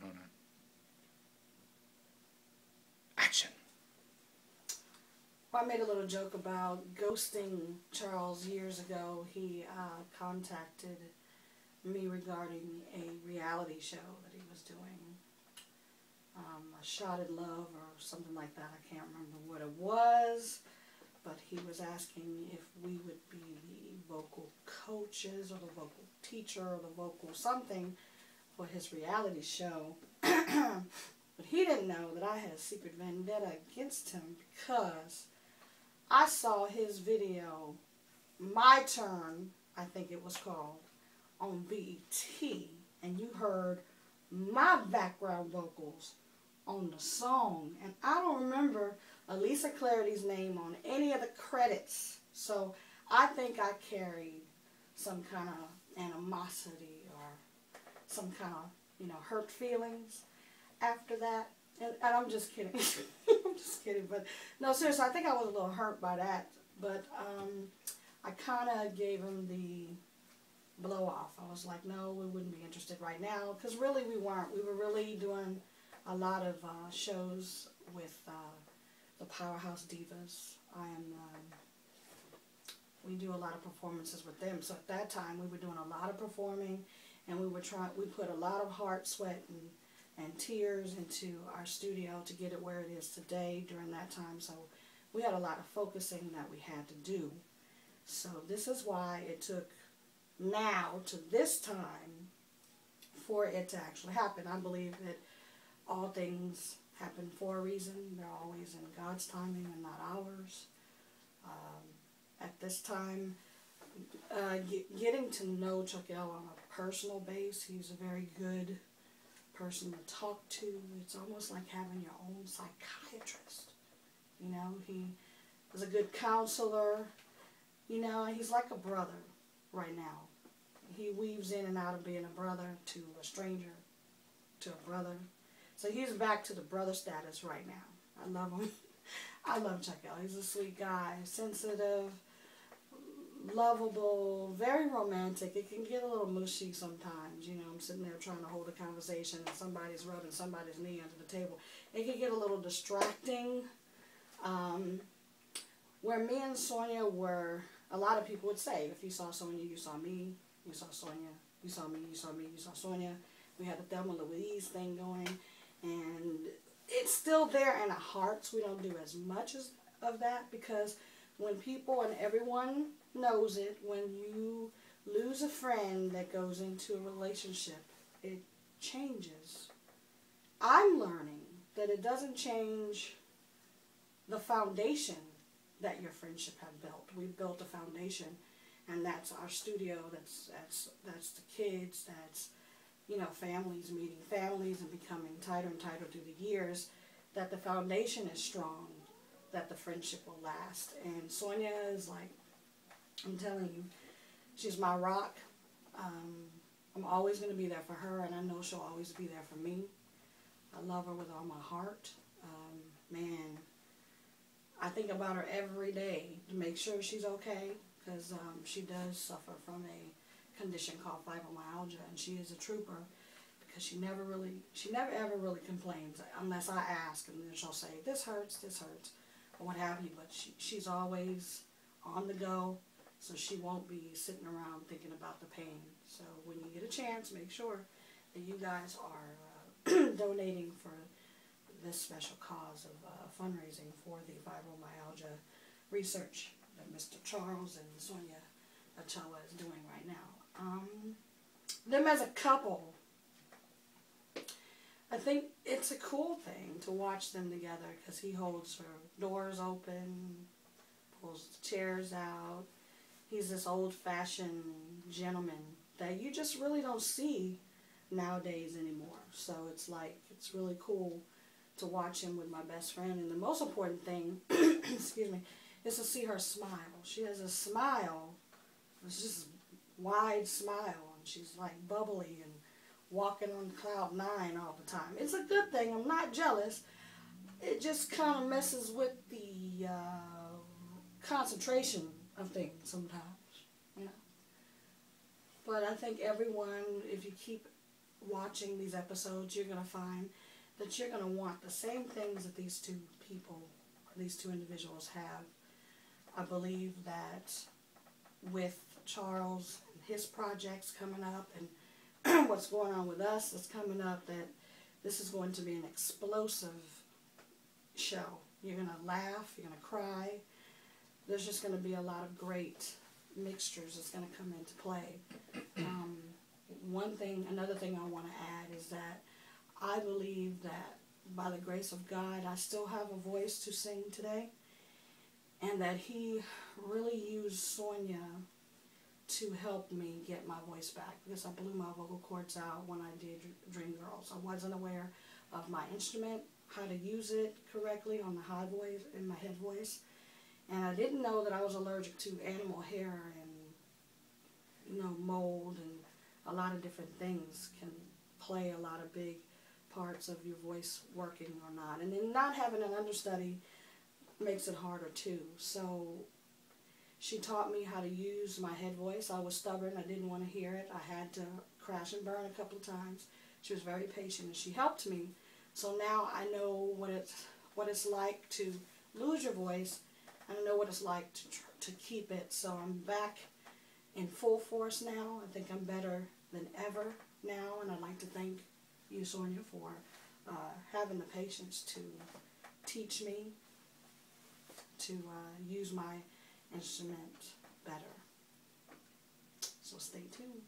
on. Action. Well, I made a little joke about ghosting Charles years ago. He contacted me regarding a reality show that he was doing. A Shot at Love or something like that. I can't remember what it was. But he was asking if we would be the vocal coaches or the vocal teacher or the vocal something for his reality show. But he didn't know that I had a secret vendetta against him because I saw his video, My Turn, I think it was called, on BET, and you heard my background vocals on the song. And I don't remember Alisa Clarity's name on any of the credits. So I think I carried some kind of animosity or some kind of, hurt feelings after that. And I'm just kidding. I'm just kidding. But no, seriously, I think I was a little hurt by that. But I kind of gave him the blow off. I was like, no, we wouldn't be interested right now. Because really we weren't. We were really doing a lot of shows with the Powerhouse Divas. We do a lot of performances with them. So at that time we were doing a lot of performing, and we put a lot of heart, sweat, and tears into our studio to get it where it is today during that time. So we had a lot of focusing that we had to do. So this is why it took now to this time for it to actually happen. I believe that all things happen for a reason. They're always in God's timing and not ours. At this time, getting to know Chuck L on a personal base, he's a very good person to talk to. It's almost like having your own psychiatrist. He is a good counselor. He's like a brother right now. He weaves in and out of being a brother to a stranger to a brother. So he's back to the brother status right now. I love him. I love Chuck L. He's a sweet guy, sensitive, lovable, very romantic. It can get a little mushy sometimes. I'm sitting there trying to hold a conversation and somebody's rubbing somebody's knee under the table. It can get a little distracting. Where me and Sonia were, a lot of people would say, if you saw Sonia, you saw me. You saw Sonia, you saw me, you saw me, you saw Sonia. We had the Thelma Louise thing going. And it's still there in our hearts. We don't do as much of that because when people and everyone knows it, when you lose a friend that goes into a relationship, it changes. I'm learning that it doesn't change the foundation that your friendship had built. We've built a foundation, and that's our studio, that's the kids, that's families meeting families and becoming tighter and tighter through the years, that the foundation is strong, that the friendship will last. And Sonia is like, I'm telling you, she's my rock. I'm always going to be there for her, and I know she'll always be there for me. I love her with all my heart. Man, I think about her every day to make sure she's okay, because she does suffer from a condition called fibromyalgia, and she is a trooper because she never ever really complains unless I ask, and then she'll say this hurts, or what have you. But she's always on the go, so she won't be sitting around thinking about the pain. So when you get a chance, make sure that you guys are donating for this special cause of fundraising for the fibromyalgia research that Mr. Charles and Sonia Achoa is doing right now. Them as a couple, I think it's a cool thing to watch them together because he holds her doors open, pulls the chairs out. He's this old-fashioned gentleman that you just really don't see nowadays anymore. So it's really cool to watch him with my best friend. And the most important thing, excuse me, is to see her smile. She has a smile. It's just wide smile, and she's like bubbly and walking on cloud 9 all the time. It's a good thing. I'm not jealous. It just kind of messes with the concentration of things sometimes, But I think everyone, if you keep watching these episodes, you're going to find that you're going to want the same things that these two people, these two individuals have. I believe that with Charles and his projects coming up and what's going on with us that's coming up, that this is going to be an explosive show. You're going to laugh, you're going to cry. There's just going to be a lot of great mixtures that's going to come into play. Another thing I want to add is that I believe that by the grace of God, I still have a voice to sing today, and that He really used Sonia to help me get my voice back, because I blew my vocal cords out when I did Dreamgirls. I wasn't aware of my instrument, how to use it correctly on the high voice, in my head voice, and I didn't know that I was allergic to animal hair and mold, and a lot of different things can play a lot of big parts of your voice working or not. And then not having an understudy makes it harder too. So she taught me how to use my head voice. I was stubborn. I didn't want to hear it. I had to crash and burn a couple of times. She was very patient, and she helped me. So now I know what it's like to lose your voice, and I know what it's like to keep it. So I'm back in full force now. I think I'm better than ever now, and I'd like to thank you, Sonia, for having the patience to teach me to use my instrument better. So stay tuned.